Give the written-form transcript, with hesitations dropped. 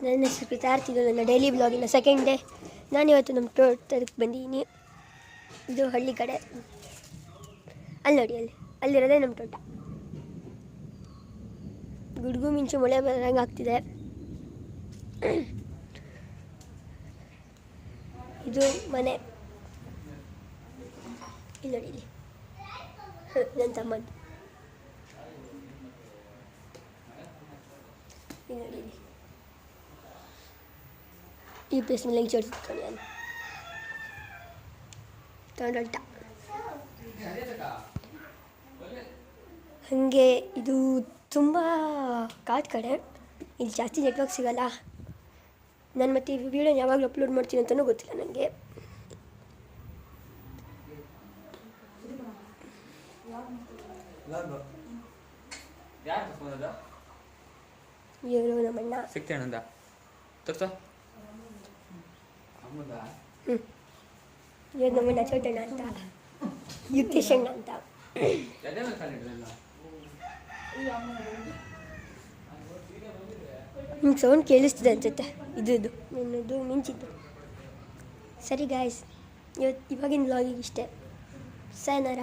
ನನ್ನ ಹೆಸರು ಕೃತಾರ್ಥಿ, ನನ್ನ ಡೈಲಿ ಬ್ಲಾಗಿನ ಸೆಕೆಂಡ್ ಡೇ. ನಾನಿವತ್ತು ನಮ್ಮ ತೋಟಕ್ಕೆ ಬಂದಿದ್ದೀನಿ. ಇದು ಹಳ್ಳಿ ಕಡೆ, ಅಲ್ಲಿ ನೋಡಿ, ಅಲ್ಲಿರೋದೇ ನಮ್ಮ ತೋಟ. ಗುಡುಗು ಮಿಂಚು ಮಳೆ ಬರೋಂಗೆ ಆಗ್ತಿದೆ. ಇದು ಮನೆ, ಇಲ್ಲಿ ನೋಡಿ, ಇಲ್ಲಿ ನನ್ನ ತಮ್ಮದ್ದು. ಇಲ್ಲಿ ನೋಡಿ, ಈ ಪ್ಲೇಸ್ ಮೇಲೆ ಹೆಂಗೆ ಚಡಿಸ್ಕೊಂಡು ನಾನು ತೊಗೊಂಡೊಲ್ಟ. ಹಾಗೆ ಇದು ತುಂಬ ಕಾಡು ಕಡೆ, ಇಲ್ಲಿ ಜಾಸ್ತಿ ನೆಟ್ವರ್ಕ್ ಸಿಗೋಲ್ಲ. ನಾನು ಮತ್ತೆ ಈ ವಿಡಿಯೋನ ಯಾವಾಗಲೂ ಅಪ್ಲೋಡ್ ಮಾಡ್ತೀನಿ ಅಂತಲೂ ಗೊತ್ತಿಲ್ಲ ನನಗೆ. ಇವರು ನಮ್ಮಣ್ಣ ಸಿಗ್ತೇನಂದ ಇವ್ರು ನಮ್ಮಣ್ಣ ಚೋಟಣ್ಣ ಅಂತ, ಯುಕ್ತೇಶಣ್ಣ ಅಂತ. ನಿಮ್ಗೆ ಸೌಂಡ್ ಕೇಳಿಸ್ತಿದೆ ಅನ್ಸುತ್ತೆ, ಇದು ನನ್ನದು ಮಿಂಚಿದ್ದು. ಸರಿ ಗಾಯ್ಸ್, ಇವಾಗಿನ ವ್ಲಾಗಿಗೆ ಇಷ್ಟೇ. ಸಾಯನಾರ.